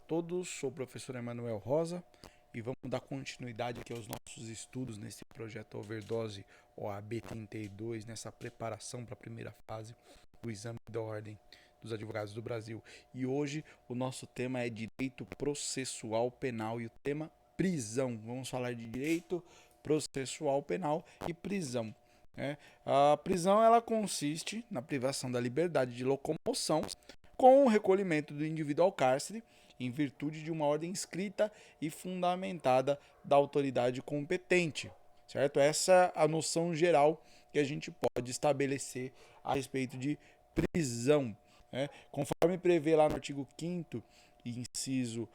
todos, sou o professor Emanuel Rosa e vamos dar continuidade aqui aos nossos estudos nesse projeto Overdose OAB 32, nessa preparação para a primeira fase do exame da Ordem dos Advogados do Brasil. E hoje o nosso tema é direito processual penal e o tema prisão. Vamos falar de direito processual penal e prisão. A prisão ela consiste na privação da liberdade de locomoção com o recolhimento do indivíduo ao cárcere em virtude de uma ordem escrita e fundamentada da autoridade competente, certo? Essa é a noção geral que a gente pode estabelecer a respeito de prisão, né? Conforme prevê lá no artigo 5º, inciso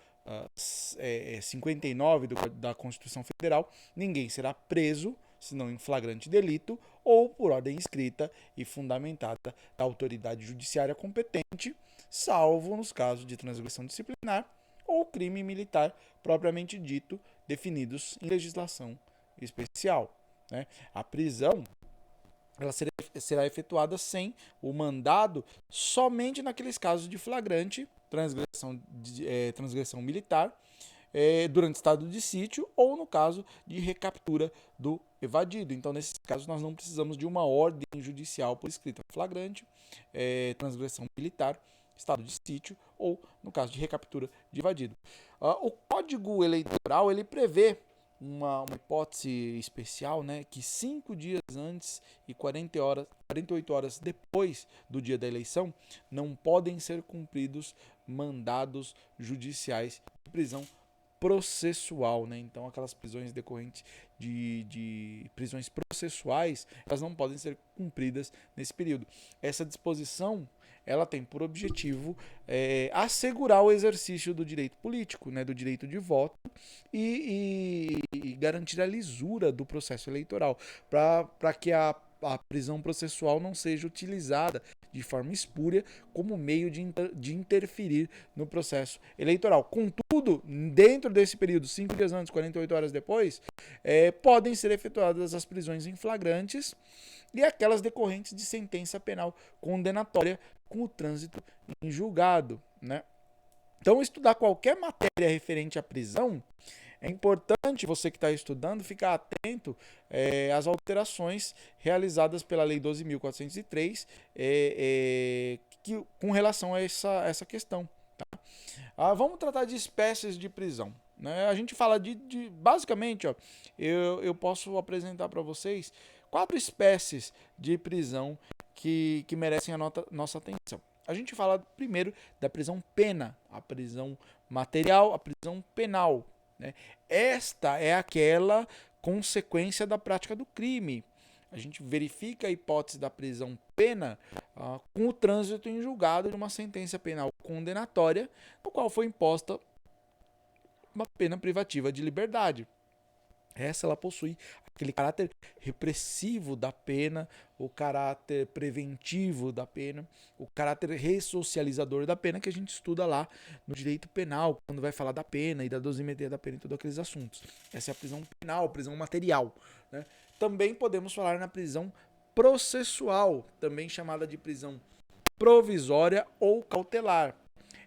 59 da Constituição Federal, ninguém será preso senão em flagrante delito ou por ordem escrita e fundamentada da autoridade judiciária competente, salvo nos casos de transgressão disciplinar ou crime militar propriamente dito, definidos em legislação especial, né? A prisão ela será efetuada sem o mandado somente naqueles casos de flagrante, transgressão militar, durante estado de sítio ou no caso de recaptura do evadido. Então, nesses casos, nós não precisamos de uma ordem judicial por escrita flagrante, transgressão militar, estado de sítio ou no caso de recaptura de evadido. O Código Eleitoral ele prevê uma hipótese especial, né, que 5 dias antes e 48 horas depois do dia da eleição não podem ser cumpridos mandados judiciais de prisão processual, né? Então aquelas prisões decorrentes de prisões processuais, elas não podem ser cumpridas nesse período. Essa disposição ela tem por objetivo assegurar o exercício do direito político, né, do direito de voto e garantir a lisura do processo eleitoral, para que a prisão processual não seja utilizada de forma espúria como meio de interferir no processo eleitoral. Contudo, dentro desse período, 5 dias antes, 48 horas depois, podem ser efetuadas as prisões em flagrantes e aquelas decorrentes de sentença penal condenatória com o trânsito em julgado, né? Então, estudar qualquer matéria referente à prisão, é importante você que está estudando ficar atento às alterações realizadas pela Lei 12.403 com relação a essa questão. Tá? Vamos tratar de espécies de prisão. Né? A gente fala basicamente, ó, eu posso apresentar para vocês 4 espécies de prisão que merecem a nossa atenção. A gente fala primeiro da prisão pena, a prisão material, a prisão penal. Né? Esta é aquela consequência da prática do crime. A gente verifica a hipótese da prisão pena com o trânsito em julgado de uma sentença penal condenatória, no qual foi imposta uma pena privativa de liberdade. Essa ela possui aquele caráter repressivo da pena, o caráter preventivo da pena, o caráter ressocializador da pena que a gente estuda lá no direito penal, quando vai falar da pena e da dosimetria da pena e todos aqueles assuntos. Essa é a prisão penal, prisão material. Né? Também podemos falar na prisão processual, também chamada de prisão provisória ou cautelar.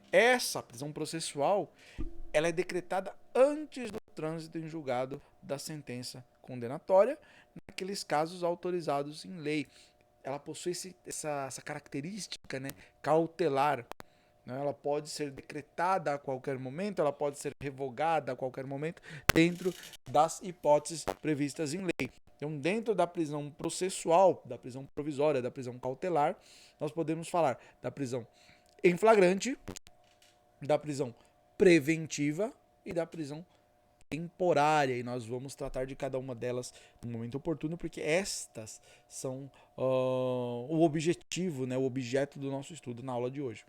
Essa prisão processual ela é decretada antes do trânsito em julgado da sentença condenatória, naqueles casos autorizados em lei. Ela possui essa característica, né, cautelar. Né? Ela pode ser decretada a qualquer momento, ela pode ser revogada a qualquer momento, dentro das hipóteses previstas em lei. Então, dentro da prisão processual, da prisão provisória, da prisão cautelar, nós podemos falar da prisão em flagrante, da prisão preventiva e da prisão temporária, e nós vamos tratar de cada uma delas no momento oportuno, porque estas são o objetivo, né, o objeto do nosso estudo na aula de hoje.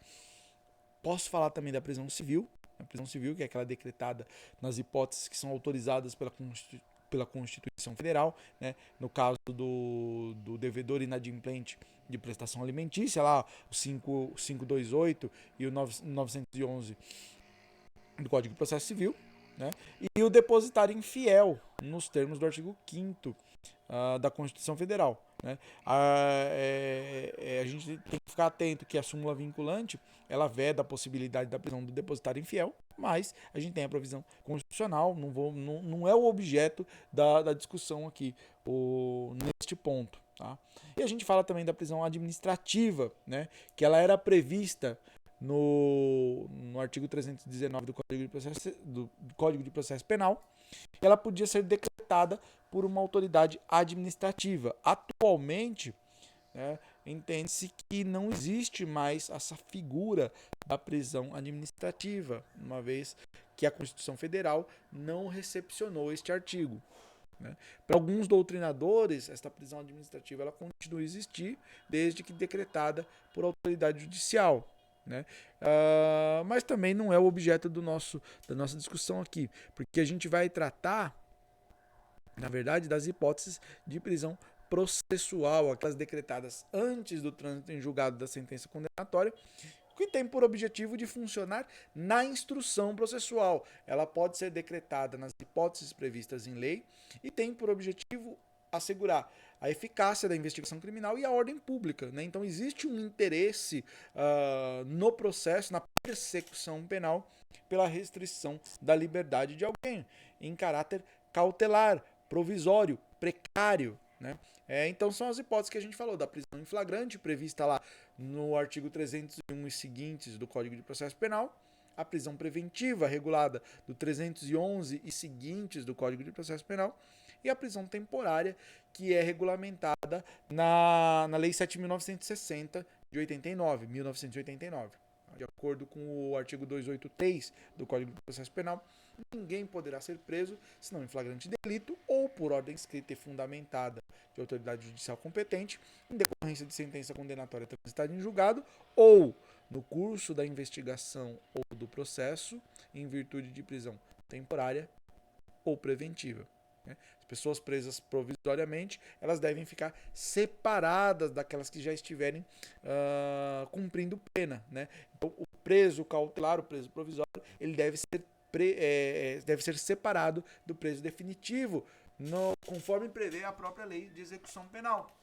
Posso falar também da prisão civil, a prisão civil que é aquela decretada nas hipóteses que são autorizadas pela Constituição Federal, né? No caso do devedor inadimplente de prestação alimentícia, lá o 528 e o 911 do Código de Processo Civil, né? E o depositário infiel, nos termos do artigo 5º da Constituição Federal. Né? A gente tem que ficar atento que a súmula vinculante ela veda a possibilidade da prisão do depositário infiel, mas a gente tem a provisão constitucional, não é o objeto da discussão aqui neste ponto. Tá? E a gente fala também da prisão administrativa, né? Que ela era prevista no artigo 319 do Código de Processo Penal. Ela podia ser decretada por uma autoridade administrativa. Atualmente, né, entende-se que não existe mais essa figura da prisão administrativa, uma vez que a Constituição Federal não recepcionou este artigo. Né? Para alguns doutrinadores, esta prisão administrativa ela continua a existir desde que decretada por autoridade judicial. Né? Mas também não é o objeto da nossa discussão aqui, porque a gente vai tratar, na verdade, das hipóteses de prisão processual, aquelas decretadas antes do trânsito em julgado da sentença condenatória, que tem por objetivo de funcionar na instrução processual. Ela pode ser decretada nas hipóteses previstas em lei e tem por objetivo assegurar a eficácia da investigação criminal e a ordem pública. Né? Então existe um interesse no processo, na persecução penal, pela restrição da liberdade de alguém, em caráter cautelar, provisório, precário. Né? Então são as hipóteses que a gente falou, da prisão em flagrante, prevista lá no artigo 301 e seguintes do Código de Processo Penal, a prisão preventiva, regulada do 311 e seguintes do Código de Processo Penal, e a prisão temporária, que é regulamentada na Lei 7.960 de 1989. De acordo com o artigo 283 do Código de Processo Penal, ninguém poderá ser preso, senão em flagrante delito ou por ordem escrita e fundamentada de autoridade judicial competente, em decorrência de sentença condenatória transitada em julgado, ou no curso da investigação ou do processo, em virtude de prisão temporária ou preventiva. As pessoas presas provisoriamente, elas devem ficar separadas daquelas que já estiverem cumprindo pena. Né? Então, o preso cautelar, o preso provisório, ele deve ser separado do preso definitivo, conforme prevê a própria lei de execução penal.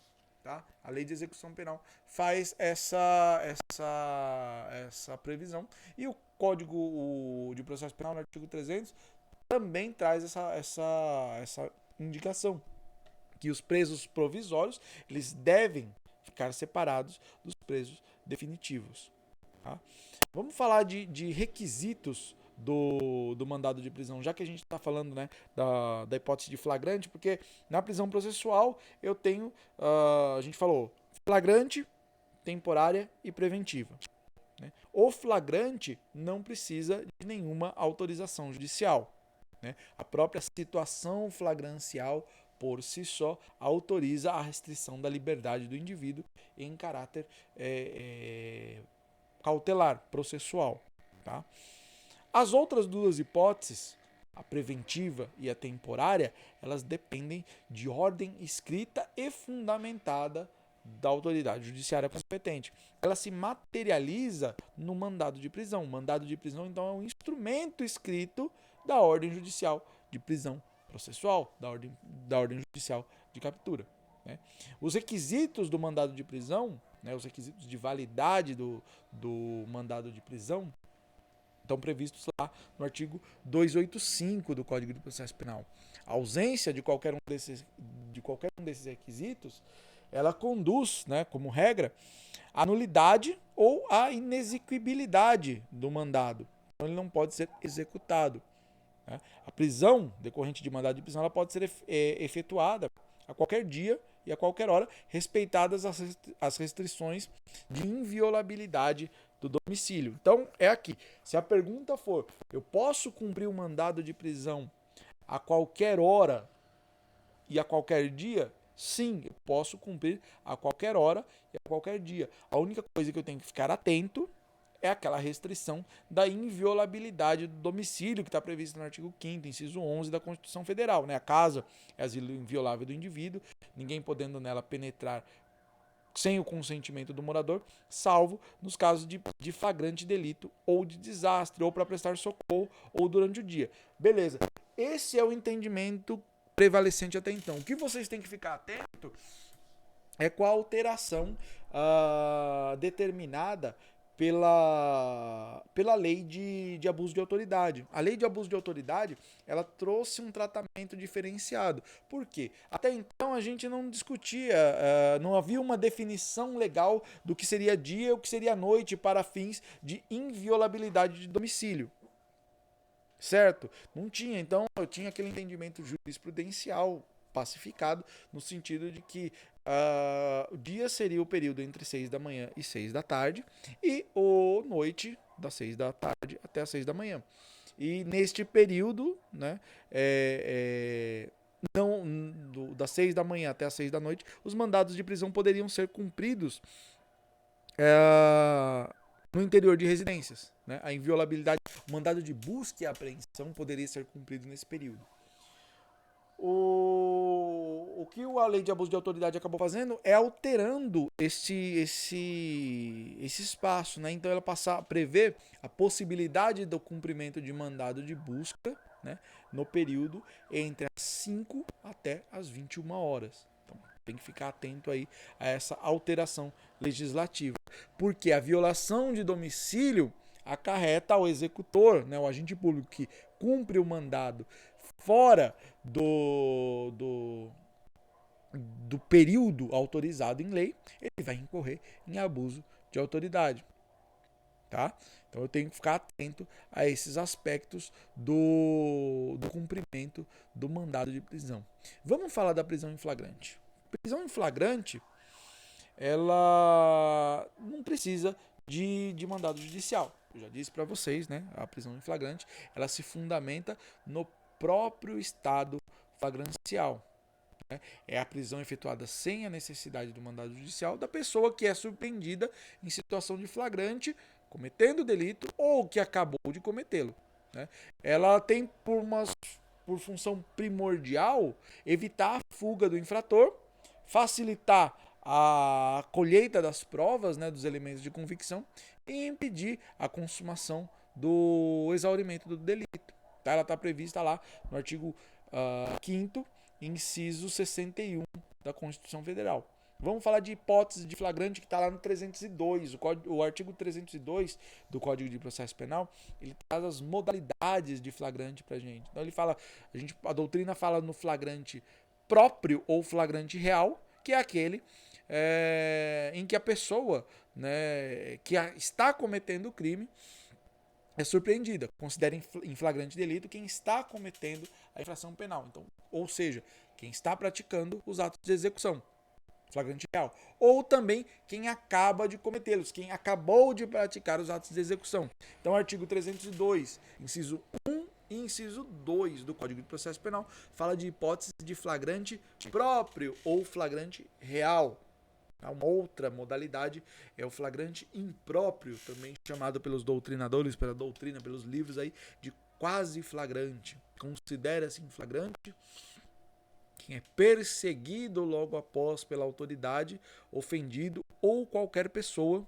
Tá? A lei de execução penal faz essa previsão. E o Código de Processo Penal, no artigo 300, também traz essa indicação, que os presos provisórios eles devem ficar separados dos presos definitivos. Tá? Vamos falar de requisitos do mandado de prisão, já que a gente está falando, né, da hipótese de flagrante, porque na prisão processual eu tenho, a gente falou, flagrante, temporária e preventiva. Né? O flagrante não precisa de nenhuma autorização judicial. Né? A própria situação flagrancial, por si só, autoriza a restrição da liberdade do indivíduo em caráter cautelar, processual. Tá? As outras duas hipóteses, a preventiva e a temporária, elas dependem de ordem escrita e fundamentada da autoridade judiciária competente. Ela se materializa no mandado de prisão. O mandado de prisão, então, é um instrumento escrito da ordem judicial de prisão processual, da ordem judicial de captura. Né? Os requisitos do mandado de prisão, né, os requisitos de validade do mandado de prisão, estão previstos lá no artigo 285 do Código de Processo Penal. A ausência de qualquer um desses requisitos, ela conduz, né, como regra, à nulidade ou à inexequibilidade do mandado. Então, ele não pode ser executado. Né? A prisão decorrente de mandado de prisão ela pode ser efetuada a qualquer dia e a qualquer hora, respeitadas as restrições de inviolabilidade do domicílio. Então, é aqui. Se a pergunta for, eu posso cumprir o mandado de prisão a qualquer hora e a qualquer dia? Sim, eu posso cumprir a qualquer hora e a qualquer dia. A única coisa que eu tenho que ficar atento é aquela restrição da inviolabilidade do domicílio que está prevista no artigo 5º, inciso 11 da Constituição Federal. Né? A casa é asilo inviolável do indivíduo, ninguém podendo nela penetrar sem o consentimento do morador, salvo nos casos de flagrante delito ou de desastre, ou para prestar socorro, ou durante o dia. Beleza. Esse é o entendimento prevalecente até então. O que vocês têm que ficar atento é com a alteração determinada pela lei de abuso de autoridade. A lei de abuso de autoridade, ela trouxe um tratamento diferenciado. Por quê? Até então a gente não discutia, não havia uma definição legal do que seria dia e o que seria noite para fins de inviolabilidade de domicílio. Certo? Não tinha. Então eu tinha aquele entendimento jurisprudencial pacificado, no sentido de que o dia seria o período entre 6 da manhã e 6 da tarde, e o noite das 6 da tarde até as 6 da manhã. E neste período, né, das 6 da manhã até as 6 da noite, os mandados de prisão poderiam ser cumpridos no interior de residências. Né? A inviolabilidade, o mandado de busca e apreensão poderia ser cumprido nesse período. O que a lei de abuso de autoridade acabou fazendo é alterando esse espaço. Né? Então ela passa a prever a possibilidade do cumprimento de mandado de busca, né, no período entre as 5 até as 21 horas. Então tem que ficar atento aí a essa alteração legislativa. Porque a violação de domicílio acarreta ao executor, né, o agente público que cumpre o mandado fora do período autorizado em lei, ele vai incorrer em abuso de autoridade. Tá? Então eu tenho que ficar atento a esses aspectos do cumprimento do mandado de prisão. Vamos falar da prisão em flagrante. Prisão em flagrante, ela não precisa de mandado judicial. Eu já disse para vocês, né? A prisão em flagrante, ela se fundamenta no próprio estado flagrancial. Né? É a prisão efetuada sem a necessidade do mandado judicial da pessoa que é surpreendida em situação de flagrante, cometendo o delito ou que acabou de cometê-lo. Né? Ela tem por função primordial evitar a fuga do infrator, facilitar a colheita das provas, né, dos elementos de convicção e impedir a consumação do exaurimento do delito. Tá? Ela está prevista lá no artigo 5º, inciso 61 da Constituição Federal. Vamos falar de hipótese de flagrante que está lá no 302. O artigo 302 do Código de Processo Penal, ele traz as modalidades de flagrante para a gente. Então ele fala, a doutrina fala no flagrante próprio ou flagrante real, que é aquele em que a pessoa, né, que está cometendo o crime é surpreendida. Considera em flagrante delito quem está cometendo a infração penal. Então, ou seja, quem está praticando os atos de execução. Flagrante real. Ou também quem acaba de cometê-los, quem acabou de praticar os atos de execução. Então, artigo 302, inciso 1 e inciso 2 do Código de Processo Penal fala de hipótese de flagrante próprio ou flagrante real. Uma outra modalidade é o flagrante impróprio, também chamado pelos doutrinadores, pela doutrina, pelos livros aí, de quase flagrante. Considera-se em flagrante quem é perseguido logo após pela autoridade, ofendido ou qualquer pessoa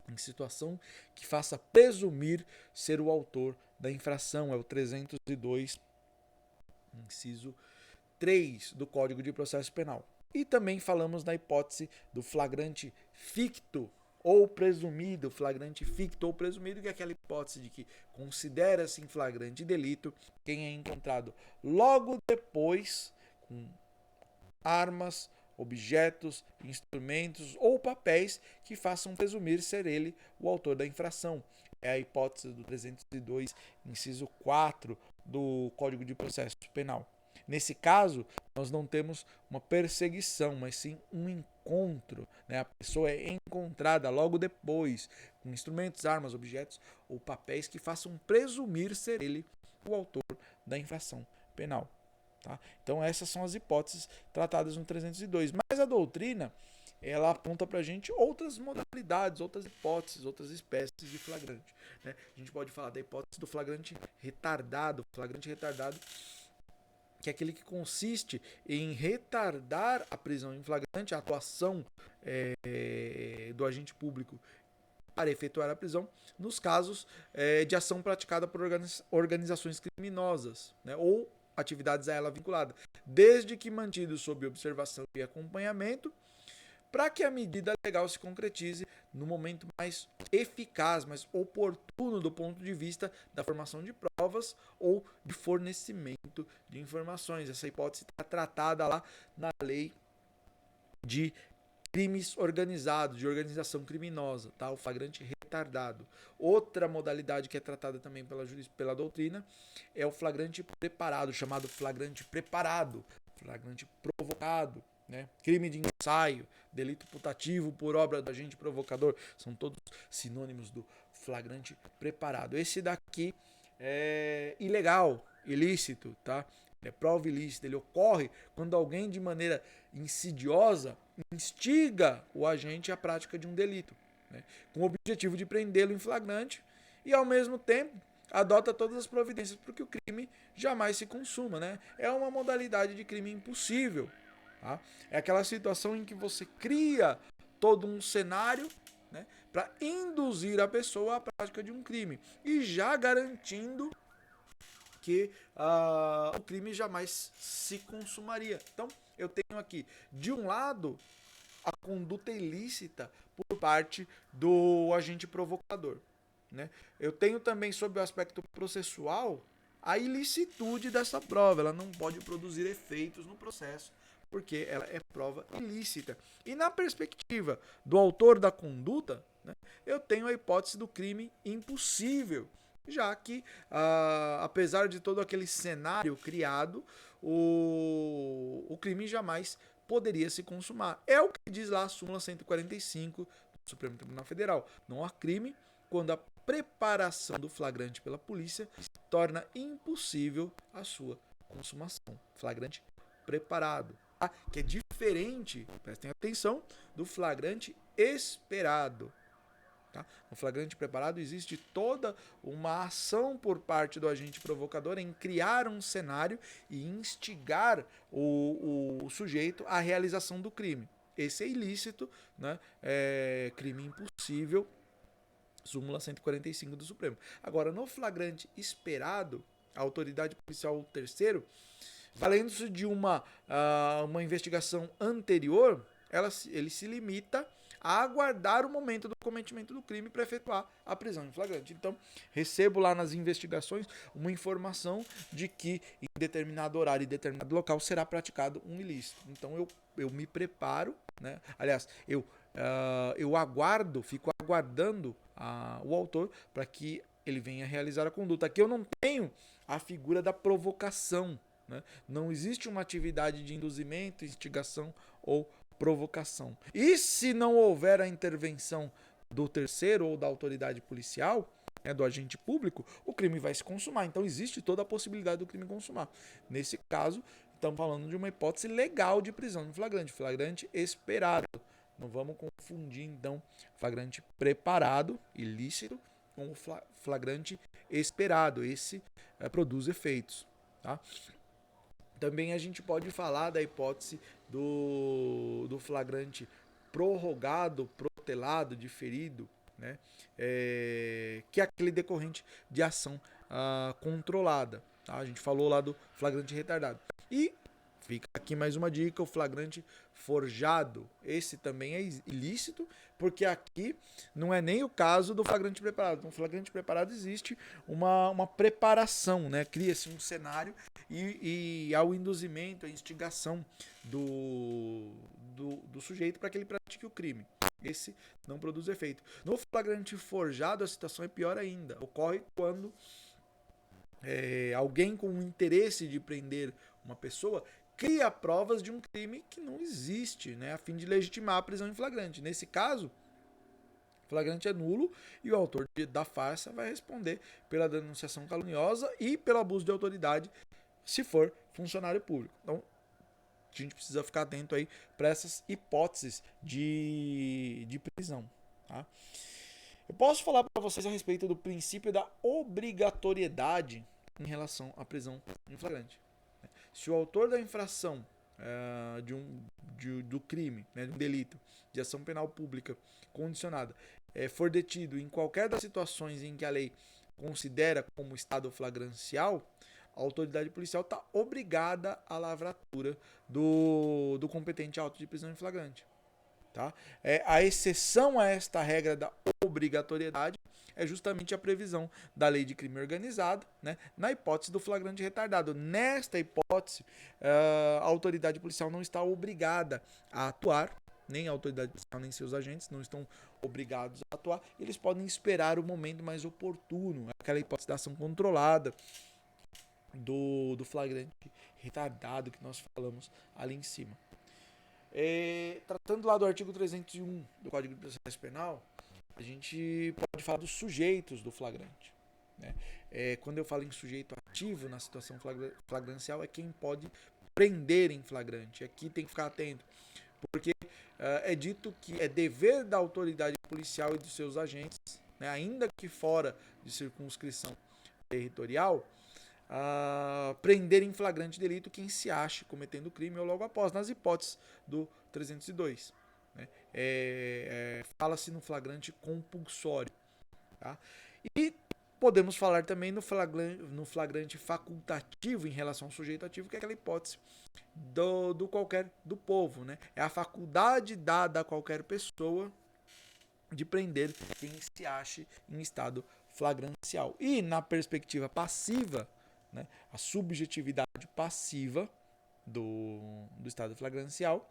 em situação que faça presumir ser o autor da infração. É o 302, inciso 3 do Código de Processo Penal. E também falamos da hipótese do flagrante ficto ou presumido, flagrante ficto ou presumido, que é aquela hipótese de que considera-se em flagrante delito quem é encontrado logo depois com armas, objetos, instrumentos ou papéis que façam presumir ser ele o autor da infração. É a hipótese do 302, inciso 4 do Código de Processo Penal. Nesse caso, nós não temos uma perseguição, mas sim um encontro. Né? A pessoa é encontrada logo depois com instrumentos, armas, objetos ou papéis que façam presumir ser ele o autor da infração penal. Tá? Então essas são as hipóteses tratadas no 302. Mas a doutrina, ela aponta para a gente outras modalidades, outras hipóteses, outras espécies de flagrante. Né? A gente pode falar da hipótese do flagrante retardado. Flagrante retardado, que é aquele que consiste em retardar a prisão em flagrante, a atuação do agente público para efetuar a prisão, nos casos de ação praticada por organizações criminosas, né? Ou atividades a ela vinculadas, desde que mantido sob observação e acompanhamento, para que a medida legal se concretize no momento mais eficaz, mais oportuno do ponto de vista da formação de provas ou de fornecimento de informações. Essa hipótese está tratada lá na lei de crimes organizados, de organização criminosa, tá? O flagrante retardado. Outra modalidade que é tratada também pela doutrina é o flagrante preparado, chamado flagrante preparado, flagrante provocado, né? Crime de ensaio, delito putativo por obra do agente provocador, são todos sinônimos do flagrante preparado. Esse daqui é ilegal, ilícito, tá? É prova ilícita, ele ocorre quando alguém de maneira insidiosa instiga o agente à prática de um delito, né? Com o objetivo de prendê-lo em flagrante e ao mesmo tempo adota todas as providências para que o crime jamais se consuma, né? É uma modalidade de crime impossível. Tá? É aquela situação em que você cria todo um cenário, né, para induzir a pessoa à prática de um crime e já garantindo que o crime jamais se consumaria. Então, eu tenho aqui, de um lado, a conduta ilícita por parte do agente provocador, né? Eu tenho também, sob o aspecto processual, a ilicitude dessa prova. Ela não pode produzir efeitos no processo, porque ela é prova ilícita. E na perspectiva do autor da conduta, né, eu tenho a hipótese do crime impossível, já que, apesar de todo aquele cenário criado, o crime jamais poderia se consumar. É o que diz lá a súmula 145 do Supremo Tribunal Federal. Não há crime quando a preparação do flagrante pela polícia torna impossível a sua consumação. Flagrante preparado, tá? Que é diferente, prestem atenção, do flagrante esperado. Tá? No flagrante preparado existe toda uma ação por parte do agente provocador em criar um cenário e instigar o sujeito à realização do crime. Esse é ilícito, né? É crime impossível, súmula 145 do Supremo. Agora, no flagrante esperado, a autoridade policial terceiro, valendo-se de uma investigação anterior, ele se limita a aguardar o momento do cometimento do crime para efetuar a prisão em flagrante. Então, recebo lá nas investigações uma informação de que em determinado horário e determinado local será praticado um ilícito. Então, eu me preparo, né? Aliás, eu aguardo, fico aguardando o autor para que ele venha realizar a conduta. Aqui eu não tenho a figura da provocação, né? Não existe uma atividade de induzimento, instigação ou provocação. E se não houver a intervenção do terceiro ou da autoridade policial, né, do agente público, o crime vai se consumar. Então existe toda a possibilidade do crime consumar. Nesse caso, estamos falando de uma hipótese legal de prisão em flagrante, flagrante esperado. Não vamos confundir, então, flagrante preparado, ilícito, com o flagrante esperado. Esse produz efeitos, tá? Também a gente pode falar da hipótese do flagrante prorrogado, protelado, diferido, né? Que é aquele decorrente de ação controlada. Tá? A gente falou lá do flagrante retardado. E fica aqui mais uma dica, o flagrante forjado. Esse também é ilícito, porque aqui não é nem o caso do flagrante preparado. No flagrante preparado existe uma preparação, né? Cria-se um cenário e ao induzimento, a instigação do sujeito para que ele pratique o crime. Esse não produz efeito. No flagrante forjado, a situação é pior ainda. Ocorre quando alguém com o interesse de prender uma pessoa cria provas de um crime que não existe, né, a fim de legitimar a prisão em flagrante. Nesse caso, o flagrante é nulo e o autor da farsa vai responder pela denunciação caluniosa e pelo abuso de autoridade, se for funcionário público. Então, a gente precisa ficar atento aí para essas hipóteses de prisão. Tá? Eu posso falar para vocês a respeito do princípio da obrigatoriedade em relação à prisão em flagrante. Se o autor da infração do crime, né, de um delito, de ação penal pública condicionada, for detido em qualquer das situações em que a lei considera como estado flagrancial, a autoridade policial está obrigada à lavratura do competente auto de prisão em flagrante. Tá? A exceção a esta regra da obrigatoriedade é justamente a previsão da lei de crime organizado, né, na hipótese do flagrante retardado. Nesta hipótese, a autoridade policial não está obrigada a atuar, nem a autoridade policial nem seus agentes não estão obrigados a atuar, eles podem esperar o momento mais oportuno, aquela hipótese da ação controlada, do flagrante retardado que nós falamos ali em cima. Tratando lá do artigo 301 do Código de Processo Penal, a gente pode falar dos sujeitos do flagrante. Né? Quando eu falo em sujeito ativo na situação flagrancial, é quem pode prender em flagrante. Aqui tem que ficar atento, porque é dito que é dever da autoridade policial e dos seus agentes, né, ainda que fora de circunscrição territorial, prender em flagrante delito quem se ache cometendo crime ou logo após, nas hipóteses do 302. Né? Fala-se no flagrante compulsório. Tá? E podemos falar também no flagrante facultativo em relação ao sujeito ativo, que é aquela hipótese do povo. Né? É a faculdade dada a qualquer pessoa de prender quem se ache em estado flagrancial. E na perspectiva passiva, né, a subjetividade passiva do estado flagrancial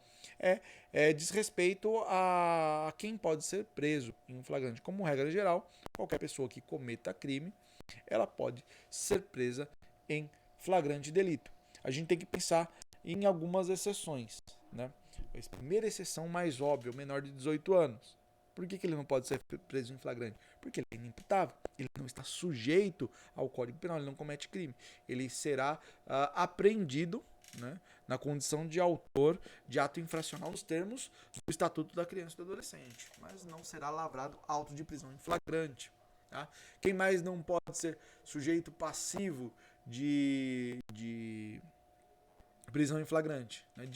diz respeito a quem pode ser preso em flagrante. Como regra geral, qualquer pessoa que cometa crime, ela pode ser presa em flagrante delito. A gente tem que pensar em algumas exceções. Né? A primeira exceção mais óbvia, o menor de 18 anos. Por que ele não pode ser preso em flagrante? Porque ele é inimputável, ele não está sujeito ao Código Penal, ele não comete crime. Ele será apreendido, né, na condição de autor de ato infracional nos termos do Estatuto da Criança e do Adolescente, mas não será lavrado auto de prisão em flagrante. Tá? Quem mais não pode ser sujeito passivo de prisão em flagrante? Né?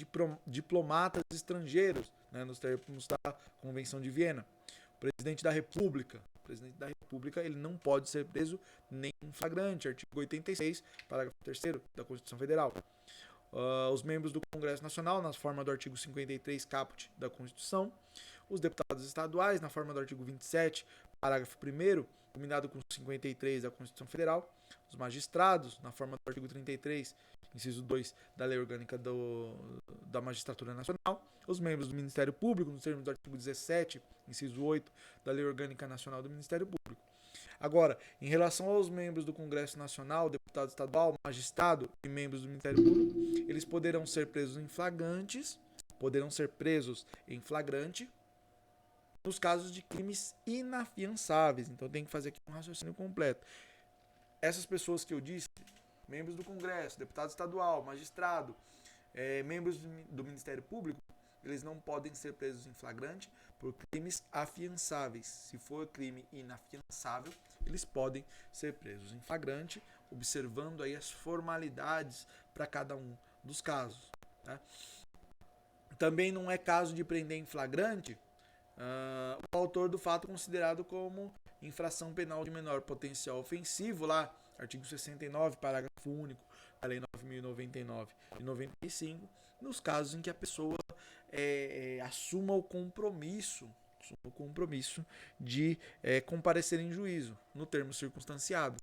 Diplomatas estrangeiros, né, nos termos da Convenção de Viena. O presidente da República. O presidente da República ele não pode ser preso nem em flagrante. Artigo 86, parágrafo 3º da Constituição Federal. Os membros do Congresso Nacional, na forma do artigo 53, caput da Constituição. Os deputados estaduais, na forma do artigo 27, parágrafo 1º, combinado com 53 da Constituição Federal. Os magistrados, na forma do artigo 33, inciso 2 da Lei Orgânica da Magistratura Nacional. Os membros do Ministério Público, nos termos do artigo 17, inciso 8 da Lei Orgânica Nacional do Ministério Público. Agora, em relação aos membros do Congresso Nacional, deputado estadual, magistrado e membros do Ministério Público, eles poderão ser presos em flagrante nos casos de crimes inafiançáveis. Então tem que fazer aqui um raciocínio completo. Essas pessoas que eu disse, membros do Congresso, deputado estadual, magistrado, membros do Ministério Público, eles não podem ser presos em flagrante por crimes afiançáveis. Se for crime inafiançável, eles podem ser presos em flagrante, observando aí as formalidades para cada um dos casos. Tá? Também não é caso de prender em flagrante o autor do fato considerado como infração penal de menor potencial ofensivo, lá, artigo 69, parágrafo único da Lei 9.099 de 95, nos casos em que a pessoa assuma o compromisso de comparecer em juízo, no termo circunstanciado.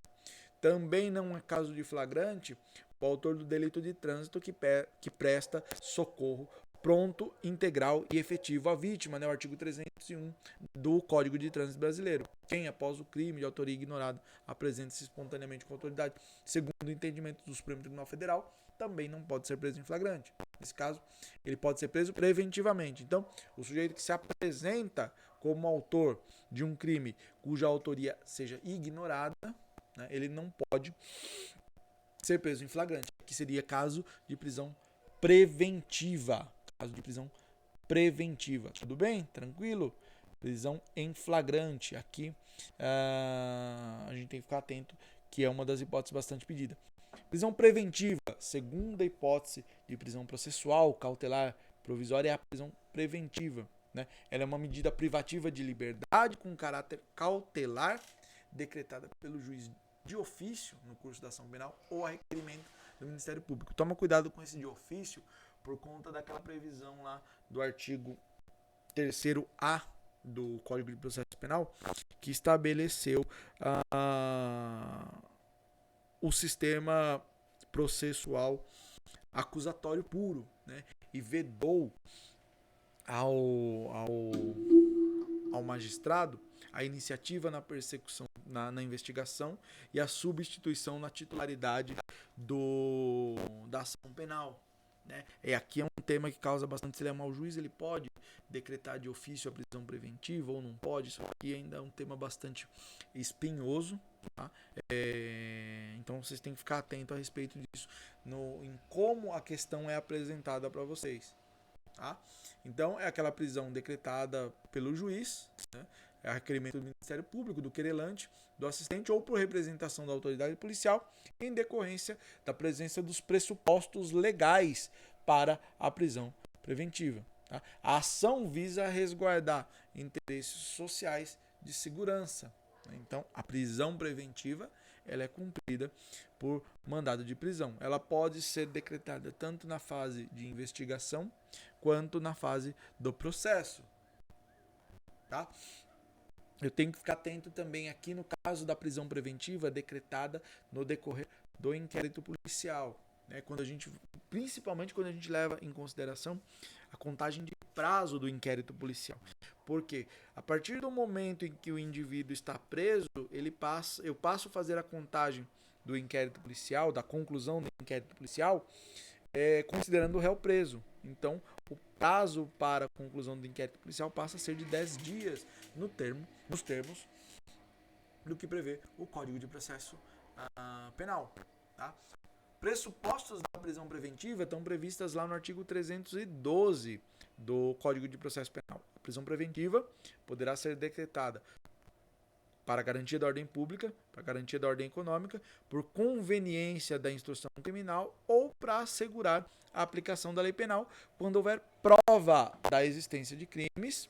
Também não é caso de flagrante o autor do delito de trânsito que presta socorro pronto, integral e efetivo à vítima, né? O artigo 301 do Código de Trânsito Brasileiro. Quem, após o crime de autoria ignorada, apresenta-se espontaneamente com a autoridade, segundo o entendimento do Supremo Tribunal Federal, também não pode ser preso em flagrante. Nesse caso, ele pode ser preso preventivamente. Então, o sujeito que se apresenta como autor de um crime cuja autoria seja ignorada, né, ele não pode ser preso em flagrante, que seria caso de prisão preventiva. Caso de prisão preventiva. Tudo bem? Tranquilo? Prisão em flagrante. Aqui a gente tem que ficar atento, que é uma das hipóteses bastante pedida. Prisão preventiva, segunda hipótese de prisão processual, cautelar, provisória, é a prisão preventiva. Né? Ela é uma medida privativa de liberdade com caráter cautelar, decretada pelo juiz de ofício no curso da ação penal ou a requerimento do Ministério Público. Toma cuidado com esse de ofício por conta daquela previsão lá do artigo 3º-A do Código de Processo Penal, que estabeleceu o sistema processual acusatório puro, né? E vedou ao magistrado a iniciativa na persecução, na investigação e a substituição na titularidade da ação penal. Né? E aqui é um tema que causa bastante dilema. O juiz ele pode decretar de ofício a prisão preventiva ou não pode? Isso aqui ainda é um tema bastante espinhoso. Tá? Então vocês têm que ficar atentos a respeito disso, em como a questão é apresentada para vocês. Tá? Então é aquela prisão decretada pelo juiz, né? É a requerimento do Ministério Público, do querelante, do assistente ou por representação da autoridade policial, em decorrência da presença dos pressupostos legais para a prisão preventiva. Tá? A ação visa resguardar interesses sociais de segurança. Então, a prisão preventiva ela é cumprida por mandado de prisão. Ela pode ser decretada tanto na fase de investigação quanto na fase do processo. Tá? Eu tenho que ficar atento também aqui no caso da prisão preventiva decretada no decorrer do inquérito policial. Né? Principalmente quando a gente leva em consideração a contagem de prazo do inquérito policial. Porque a partir do momento em que o indivíduo está preso, eu passo a fazer a contagem do inquérito policial, da conclusão do inquérito policial, considerando o réu preso. Então, o prazo para a conclusão do inquérito policial passa a ser de 10 dias nos termos do que prevê o Código de Processo Penal. Tá? Pressupostos da prisão preventiva estão previstas lá no artigo 312 do Código de Processo Penal. A prisão preventiva poderá ser decretada para garantia da ordem pública, para garantia da ordem econômica, por conveniência da instrução criminal ou para assegurar a aplicação da lei penal quando houver prova da existência de crimes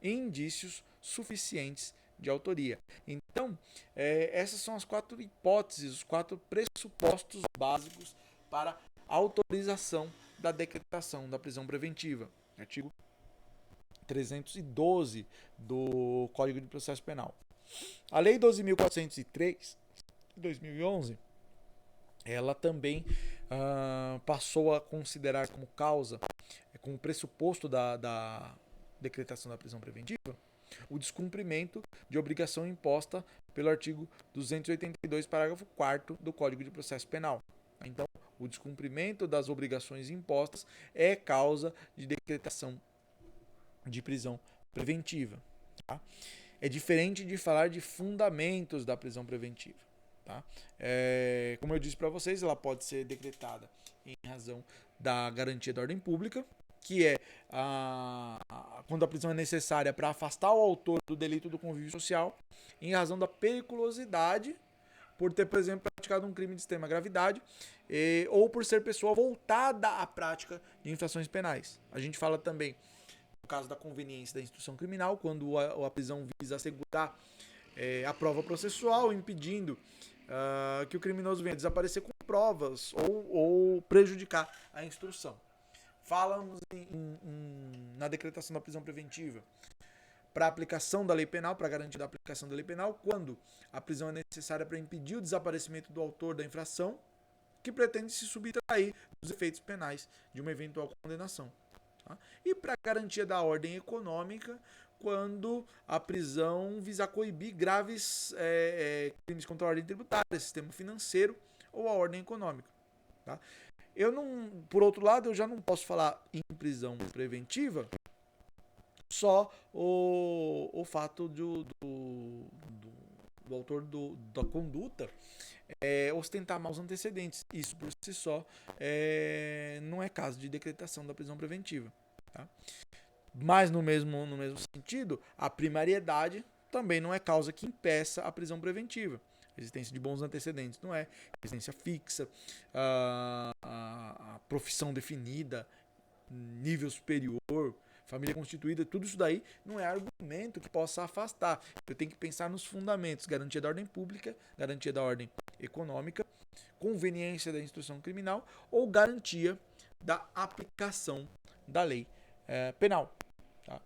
e indícios suficientes de autoria. Então, essas são as 4 hipóteses, os 4 pressupostos básicos para autorização da decretação da prisão preventiva. Artigo 312 do Código de Processo Penal. A Lei 12.403, de 2011, ela também passou a considerar como causa, como pressuposto da decretação da prisão preventiva, o descumprimento de obrigação imposta pelo artigo 282, parágrafo 4º do Código de Processo Penal. Então, o descumprimento das obrigações impostas é causa de decretação de prisão preventiva. Tá? É diferente de falar de fundamentos da prisão preventiva. Tá? Como eu disse para vocês, ela pode ser decretada em razão da garantia da ordem pública, que é quando a prisão é necessária para afastar o autor do delito do convívio social, em razão da periculosidade, por ter, por exemplo, praticado um crime de extrema gravidade, ou por ser pessoa voltada à prática de infrações penais. A gente fala também, no caso da conveniência da instrução criminal, quando a prisão visa assegurar a prova processual, impedindo que o criminoso venha desaparecer com provas ou prejudicar a instrução. Falamos na decretação da prisão preventiva para a aplicação da lei penal, para garantir a aplicação da lei penal, quando a prisão é necessária para impedir o desaparecimento do autor da infração que pretende se subtrair dos efeitos penais de uma eventual condenação. Tá? E para a garantia da ordem econômica, quando a prisão visa coibir graves crimes contra a ordem tributária, sistema financeiro ou a ordem econômica. Tá? Por outro lado, eu já não posso falar em prisão preventiva só o fato do autor da conduta ostentar maus antecedentes. Isso por si só não é caso de decretação da prisão preventiva. Tá? Mas no mesmo sentido, a primariedade também não é causa que impeça a prisão preventiva. Existência de bons antecedentes não é, residência fixa, a profissão definida, nível superior, família constituída, tudo isso daí não é argumento que possa afastar. Eu tenho que pensar nos fundamentos, garantia da ordem pública, garantia da ordem econômica, conveniência da instrução criminal ou garantia da aplicação da lei penal. Tá?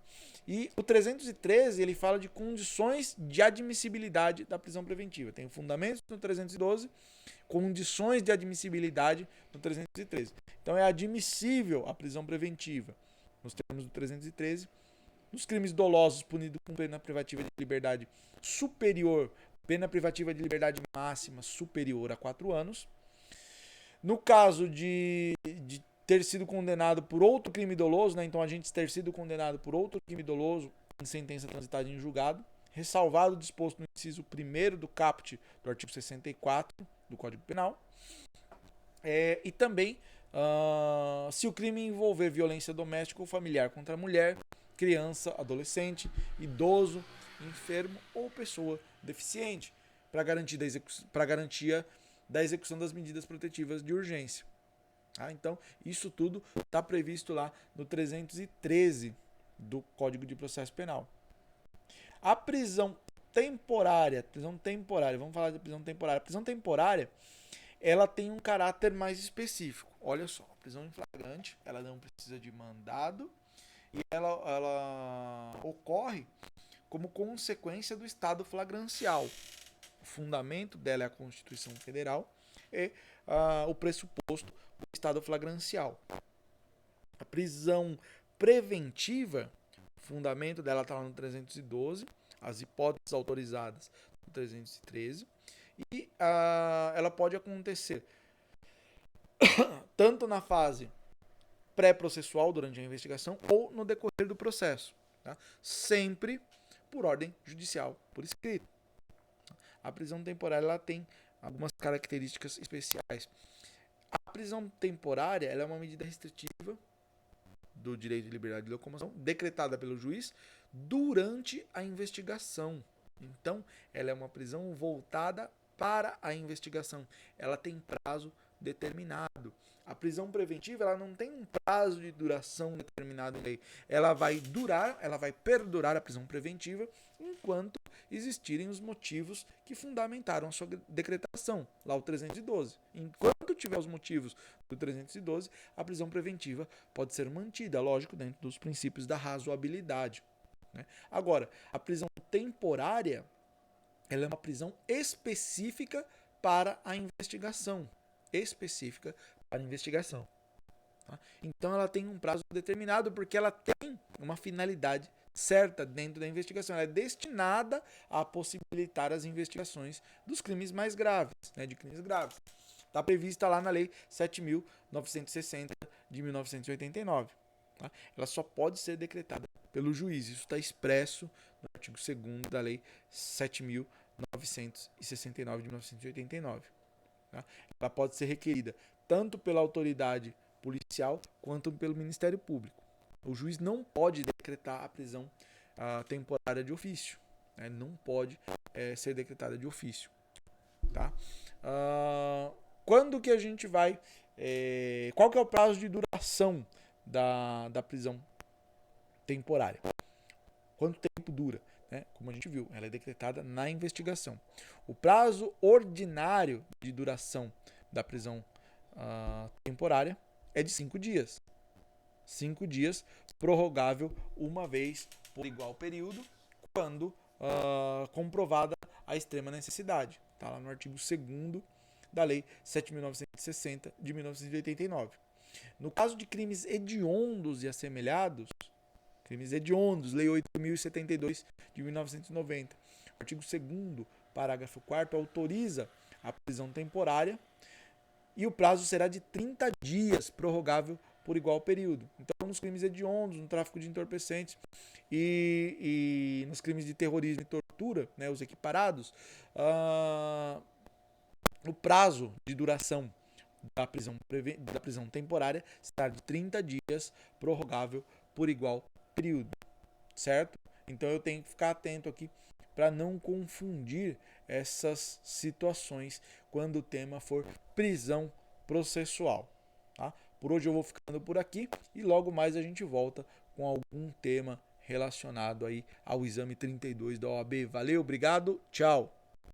E o 313 ele fala de condições de admissibilidade da prisão preventiva. Tem fundamentos no 312, condições de admissibilidade no 313. Então é admissível a prisão preventiva nos termos do 313, nos crimes dolosos punidos com pena privativa de liberdade superior, pena privativa de liberdade máxima superior a 4 anos. No caso de ter sido condenado por outro crime doloso, né? Então a gente ter sido condenado por outro crime doloso em sentença transitada em julgado, ressalvado o disposto no inciso 1º do caput do artigo 64 do Código Penal, e também se o crime envolver violência doméstica ou familiar contra a mulher, criança, adolescente, idoso, enfermo ou pessoa deficiente, para garantia da execução das medidas protetivas de urgência. Então, isso tudo está previsto lá no 313 do Código de Processo Penal. A prisão temporária, vamos falar de prisão temporária. A prisão temporária, ela tem um caráter mais específico. Olha só, a prisão em flagrante, ela não precisa de mandado e ela ocorre como consequência do estado flagrancial. O fundamento dela é a Constituição Federal e o pressuposto do estado flagrancial. A prisão preventiva, o fundamento dela está lá no 312, as hipóteses autorizadas no 313, e ela pode acontecer tanto na fase pré-processual, durante a investigação, ou no decorrer do processo. Tá? Sempre por ordem judicial, por escrito. A prisão temporária ela tem algumas características especiais. A prisão temporária ela é uma medida restritiva do direito de liberdade de locomoção, decretada pelo juiz durante a investigação. Então, ela é uma prisão voltada para a investigação. Ela tem prazo determinado. A prisão preventiva ela não tem um prazo de duração determinado em lei. Ela vai perdurar a prisão preventiva enquanto existirem os motivos que fundamentaram a sua decretação, lá o 312. Enquanto tiver os motivos do 312, a prisão preventiva pode ser mantida, lógico, dentro dos princípios da razoabilidade. Né? Agora, a prisão temporária ela é uma prisão específica para a investigação. Tá? Então ela tem um prazo determinado porque ela tem uma finalidade certa dentro da investigação. Ela é destinada a possibilitar as investigações dos crimes mais graves, né, de crimes graves. Está prevista lá na Lei 7.960 de 1989. Tá? Ela só pode ser decretada pelo juiz. Isso está expresso no artigo 2º da Lei 7.969 de 1989. Tá? Ela pode ser requerida tanto pela autoridade policial quanto pelo Ministério Público. O juiz não pode decretar a prisão temporária de ofício. Né? Não pode ser decretada de ofício. Tá? Quando que a gente vai... qual que é o prazo de duração da prisão temporária? Quanto tempo dura? Né? Como a gente viu, ela é decretada na investigação. O prazo ordinário de duração da prisão temporária é de 5 dias. 5 dias, prorrogável uma vez por igual período, quando comprovada a extrema necessidade. Está lá no artigo 2º da Lei 7.960 de 1989. No caso de crimes hediondos e assemelhados, Lei 8.072 de 1990, o artigo 2º, parágrafo 4º, autoriza a prisão temporária e o prazo será de 30 dias, prorrogável por igual período. Então, nos crimes hediondos, no tráfico de entorpecentes e nos crimes de terrorismo e tortura, né, os equiparados, o prazo de duração da prisão temporária será de 30 dias, prorrogável por igual período. Certo? Então, eu tenho que ficar atento aqui para não confundir essas situações quando o tema for prisão processual. Tá? Por hoje eu vou ficando por aqui e logo mais a gente volta com algum tema relacionado aí ao exame 32 da OAB. Valeu, obrigado, tchau!